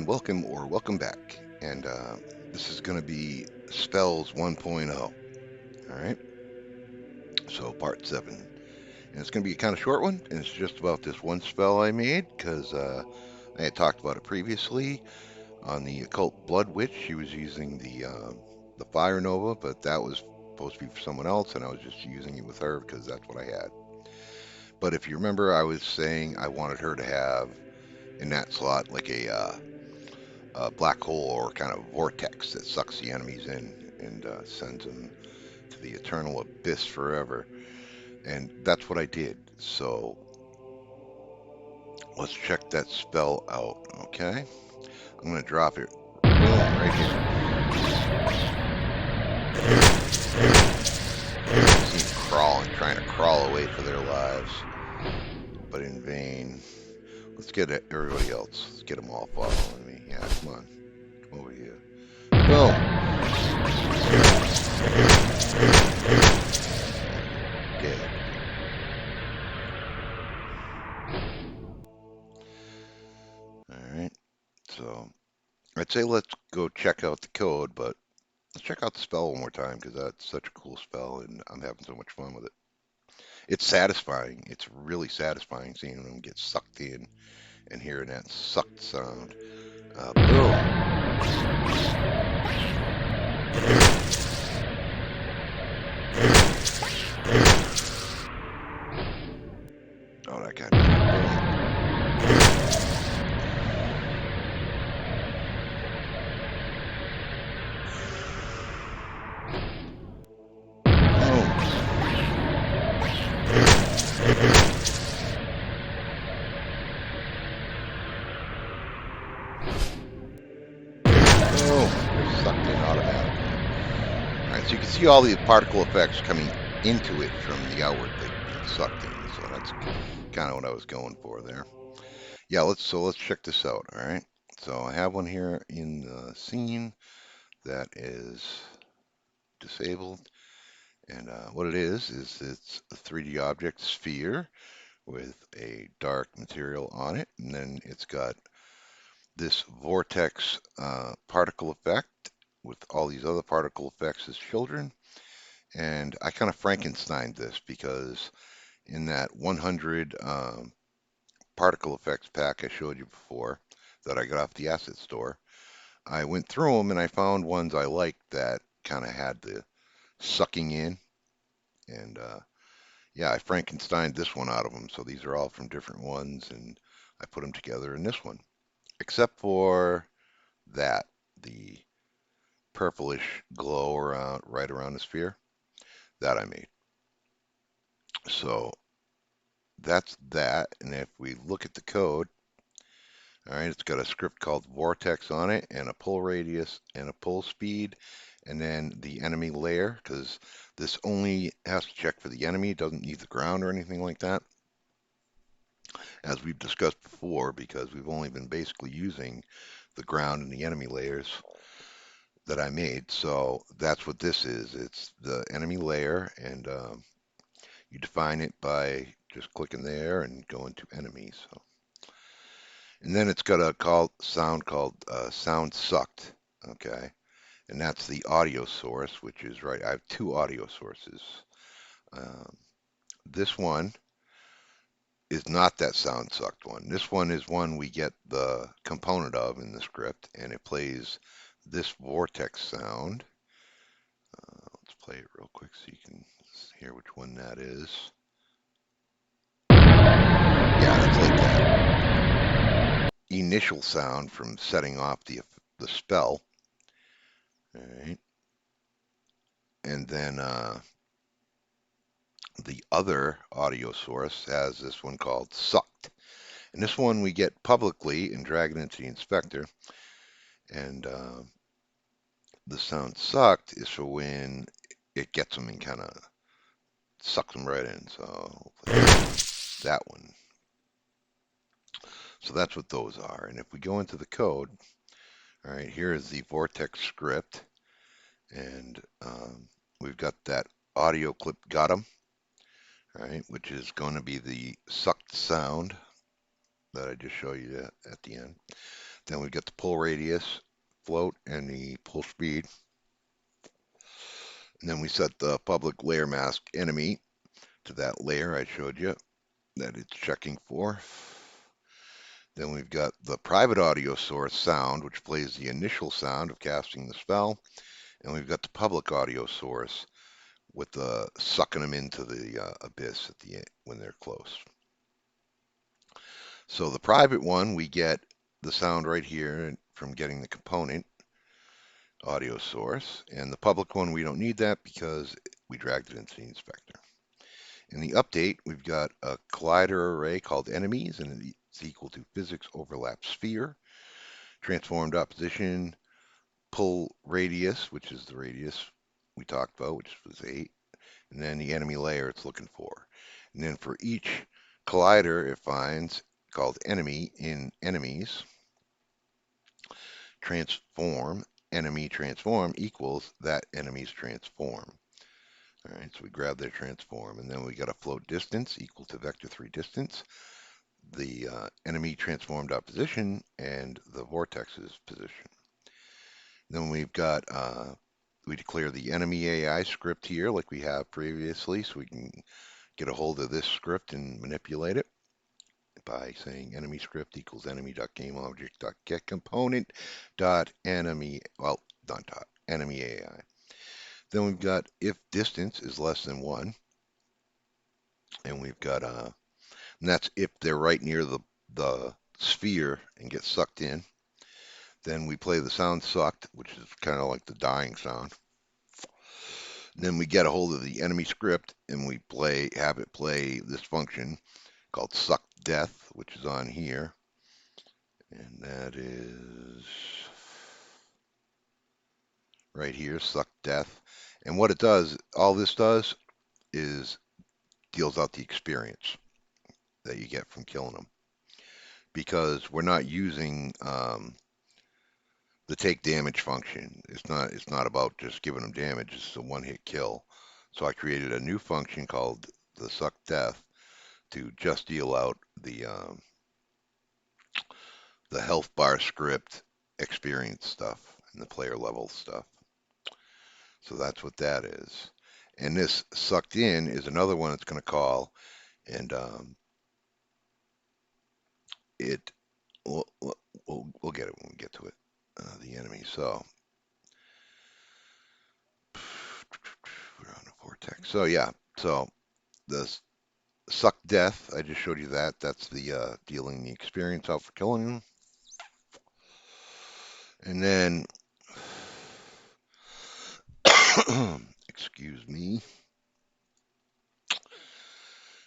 and welcome back. And this is going to be Spells 1.0. All right, so part 7. And it's going to be a kind of short one, and it's just about this one spell I made because I had talked about it previously on the Occult Blood Witch. She was using the Fire Nova, but that was supposed to be for someone else, and I was just using it with her because that's what I had. But if you remember, I was saying I wanted her to have in that slot like a black hole or kind of vortex that sucks the enemies in and sends them to the eternal abyss forever. And that's what I did. So let's check that spell out. Okay. I'm going to drop it. Boom, right here. See them crawling, trying to crawl away for their lives, but in vain. Let's get everybody else. Let's get them all following me. Yeah, come on. Come over here. Boom. Dead. All right. So I'd say let's go check out the code, but let's check out the spell one more time because that's such a cool spell and I'm having so much fun with it. It's satisfying. It's really satisfying seeing them get sucked in and hearing that sucked sound. Boom. Oh, that got me. They're sucked in automatically. All right, so you can see all the particle effects coming into it from the outward, like being sucked in. So that's kind of what I was going for there. Yeah, let's check this out. All right. So I have one here in the scene that is disabled, and what it is it's a 3D object sphere with a dark material on it, and then it's got this vortex particle effect with all these other particle effects as children. And I kind of Frankensteined this because in that 100 particle effects pack I showed you before that I got off the asset store, I went through them and I found ones I liked that kind of had the sucking in. And yeah, I Frankensteined this one out of them. So these are all from different ones and I put them together in this one, except for that, the purplish glow around right around the sphere that I made. So that's that. And if we look at the code, all right, it's got a script called Vortex on it and a pull radius and a pull speed and then the enemy layer because this only has to check for the enemy, doesn't need the ground or anything like that, as we've discussed before, because we've only been basically using the ground and the enemy layers that I made. So that's what this is. It's the enemy layer, and you define it by just clicking there and going to enemies. So, and then it's got a sound called sound sucked. Okay, and that's the audio source, which is right. I have two audio sources. Um, this one is not that sound sucked one. This one is one we get the component of in the script, and it plays this vortex sound. Let's play it real quick so you can hear which one that is. Yeah, it's like that initial sound from setting off the spell. All right, and then the other audio source has this one called sucked, and this one we get publicly and drag it into the inspector, and the sound sucked is for when it gets them and kind of sucks them right in. So that one. So that's what those are. And if we go into the code, all right, here is the Vortex script, and we've got that audio clip got them, all right, which is going to be the sucked sound that I just showed you at the end. Then we've got the pull radius, float, and the pull speed. And then we set the public layer mask enemy to that layer I showed you that it's checking for. Then we've got the private audio source sound, which plays the initial sound of casting the spell. And we've got the public audio source with the sucking them into the abyss at the end when they're close. So the private one, we get the sound right here from getting the component audio source. And the public one, we don't need that because we dragged it into the inspector. In the update, we've got a collider array called enemies, and it's equal to physics overlap sphere, transformed opposition, pull radius, which is the radius we talked about, which was 8, and then the enemy layer it's looking for. And then for each collider it finds called enemy in enemies, transform, enemy transform equals that enemy's transform. All right, so we grab their transform, and then we got a float distance equal to vector 3 distance, the enemy transformed opposition, and the vortex's position. Then we've got, we declare the enemy AI script here like we have previously, so we can get a hold of this script and manipulate it by saying enemy script equals enemy.gameObject.getComponent.enemy, well, not dot, enemy AI. Then we've got if distance is less than 1, and we've got, and that's if they're right near the sphere and get sucked in. Then we play the sound sucked, which is kind of like the dying sound. Then we get a hold of the enemy script and we have it play this function called suck death, which is on here. And that is right here, suck death. And what it does, all this does is deals out the experience that you get from killing them. Because we're not using the take damage function. It's not about just giving them damage. It's a one-hit kill. So I created a new function called the suck death to just deal out the health bar script experience stuff and the player level stuff. So that's what that is. And this sucked in is another one it's going to call, and it we'll get it when we get to it. The enemy. So we're on a vortex. So yeah. So the suck death. I just showed you that. That's the dealing the experience out for killing him. And then, excuse me.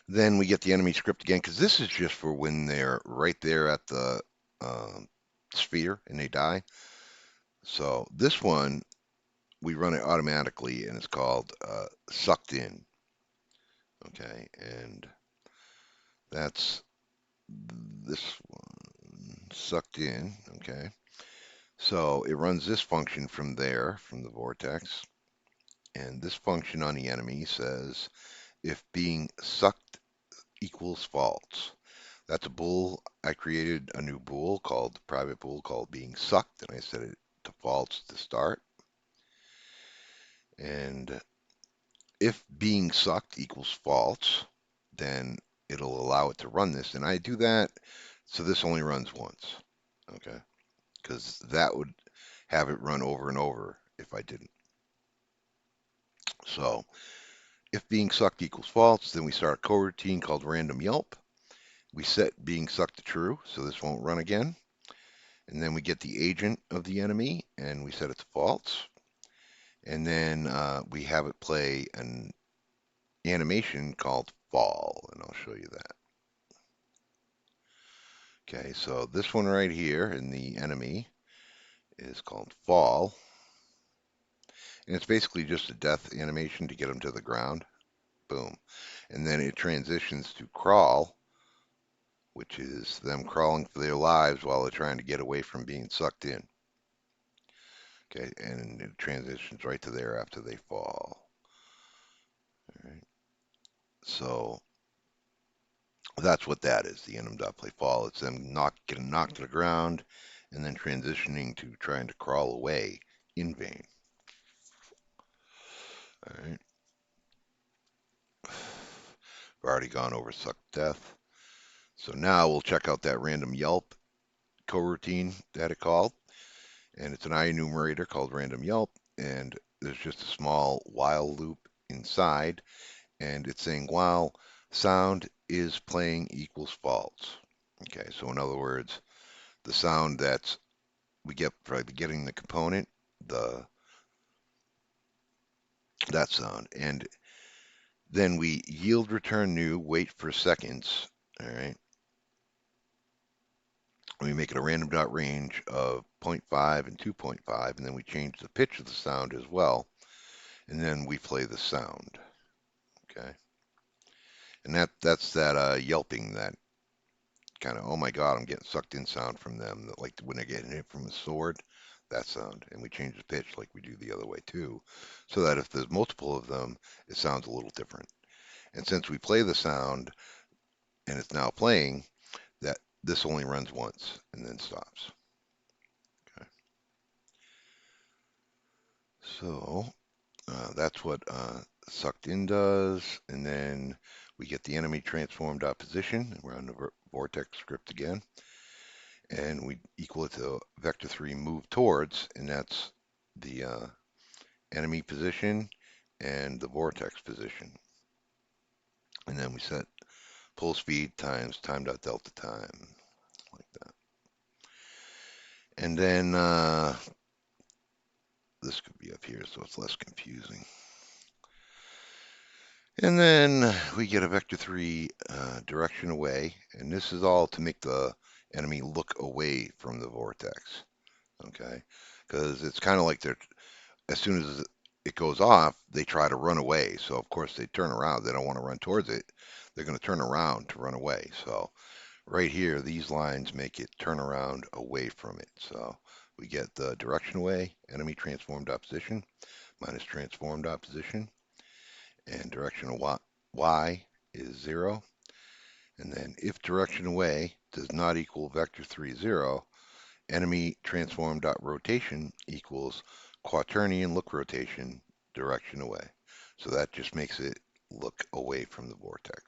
Then we get the enemy script again because this is just for when they're right there at the um, sphere and they die. So this one we run it automatically and it's called sucked in. Okay, and that's this one sucked in. Okay, so it runs this function from there from the vortex, and this function on the enemy says if being sucked equals false. That's a bool. I created a new bool called private bool called being sucked, and I set it to false to start. And if being sucked equals false, then it'll allow it to run this. And I do that so this only runs once, okay? Because that would have it run over and over if I didn't. So if being sucked equals false, then we start a coroutine called random yelp. We set being sucked to true, so this won't run again. And then we get the agent of the enemy, and we set it to false. And then we have it play an animation called fall, and I'll show you that. Okay, so this one right here in the enemy is called fall, and it's basically just a death animation to get them to the ground. Boom. And then it transitions to crawl, which is them crawling for their lives while they're trying to get away from being sucked in. Okay, and it transitions right to there after they fall. All right. So that's what that is, the enemy play fall. It's them getting knocked to the ground and then transitioning to trying to crawl away in vain. All right. We've already gone over suck death. So now we'll check out that random Yelp coroutine that it called. And it's an enumerator called random Yelp. And there's just a small while loop inside. And it's saying while sound is playing equals false. Okay, so in other words, the sound that's we get by getting the component, the that sound, and then we yield return new, wait for seconds. All right, we make it a random dot range of zero point 0.5 and 2.5, and then we change the pitch of the sound as well, and then we play the sound. Okay, and that's that yelping, that kind of, oh my god, I'm getting sucked in sound from them, that, like when they're getting hit from a sword, that sound. And we change the pitch like we do the other way too, so that if there's multiple of them, it sounds a little different. And since we play the sound and it's now playing, that this only runs once and then stops. Okay. So that's what sucked in does. And then we get the enemy transformed opposition. We're on the Vortex script again. And we equal it to vector 3 move towards, and that's the enemy position and the vortex position. And then we set pull speed times time.delta time, like that. And then this could be up here so it's less confusing. And then we get a vector 3 direction away, and this is all to make the enemy look away from the vortex. Okay, because it's kind of like they're, as soon as it goes off, they try to run away. So of course they turn around. They don't want to run towards it. They're going to turn around to run away. So right here, these lines make it turn around away from it. So we get the direction away, enemy transformed opposition, minus transformed opposition, and direction of y is 0. And then if direction away does not equal vector 3, 0, enemy transform.rotation equals quaternion look rotation direction away. So that just makes it look away from the vortex.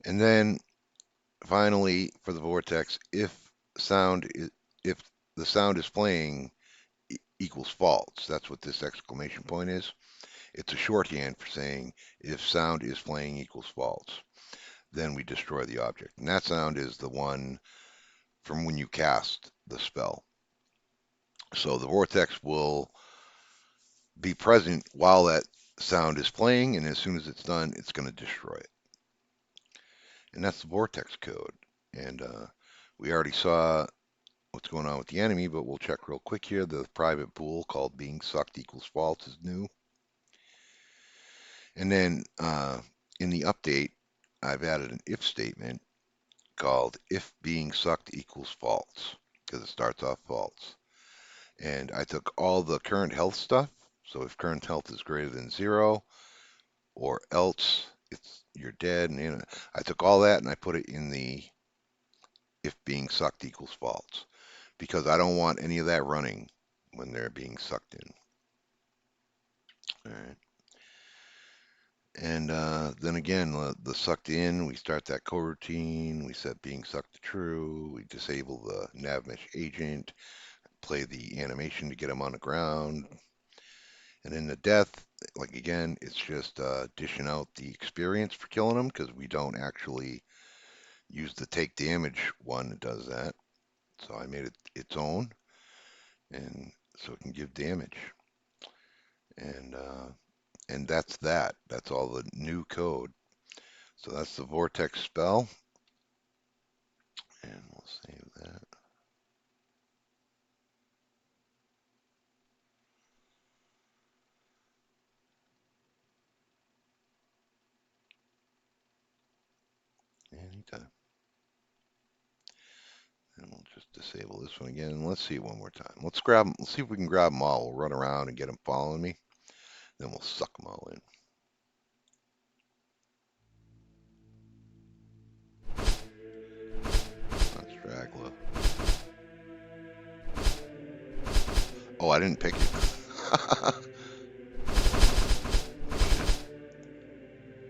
And then finally for the vortex, if the sound is playing equals false, that's what this exclamation point is. It's a shorthand for saying if sound is playing equals false, then we destroy the object. And that sound is the one from when you cast the spell. So the vortex will be present while that sound is playing, and as soon as it's done, it's going to destroy it. And that's the vortex code. And we already saw what's going on with the enemy, but we'll check real quick here. The private pool called being sucked equals false is new. And then in the update, I've added an if statement called if being sucked equals false, because it starts off false. And I took all the current health stuff. So if current health is greater than 0, or else you're dead. And I took all that and I put it in the if being sucked equals false, because I don't want any of that running when they're being sucked in. All right. And then again, the sucked in, we start that coroutine, we set being sucked to true, we disable the navmesh agent, play the animation to get them on the ground. And in the death, like again, it's just dishing out the experience for killing them, because we don't actually use the take damage one that does that. So I made it its own, and so it can give damage. And that's that. That's all the new code. So that's the Vortex spell, and we'll save that. Anytime. And we'll just disable this one again. And let's see it one more time. Let's grab them. Let's see if we can grab them all. We'll run around and get them following me. Then we'll suck them all in. That's Dragula. Oh, I didn't pick it.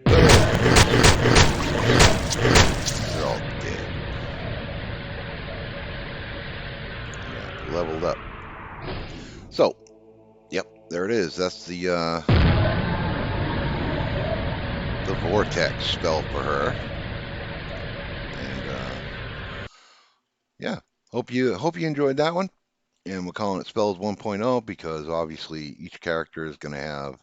They're all dead. Yeah, leveled up. So, yep, there it is. That's the Vortex spell for her. And yeah, hope you enjoyed that one. And we're calling it Spells 1.0 because obviously each character is going to have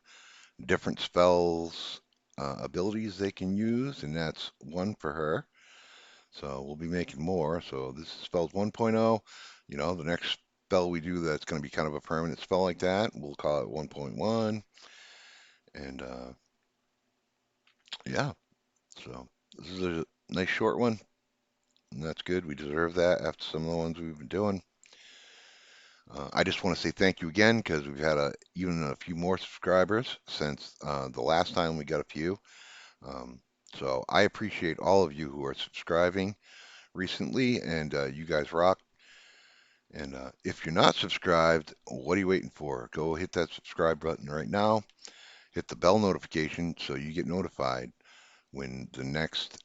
different spells, abilities they can use, and that's one for her. So we'll be making more. So this is Spells 1.0. You know, the next spell we do that's going to be kind of a permanent spell like that, we'll call it 1.1. And yeah, so this is a nice short one, and that's good. We deserve that after some of the ones we've been doing. I just want to say thank you again because we've had even a few more subscribers since the last time we got a few. Um, so I appreciate all of you who are subscribing recently, and you guys rock. And if you're not subscribed, what are you waiting for? Go hit that subscribe button right now. Hit the bell notification so you get notified when the next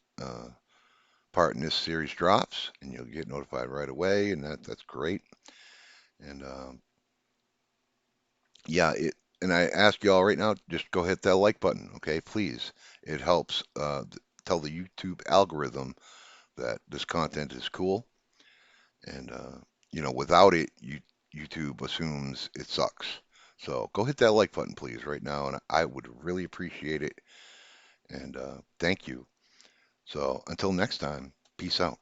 part in this series drops, and you'll get notified right away, and that's great. And yeah, and I ask you all right now, just go hit that like button, okay? Please. It helps tell the YouTube algorithm that this content is cool. And without it, YouTube assumes it sucks. So go hit that like button, please, right now, and I would really appreciate it. And thank you. So until next time, peace out.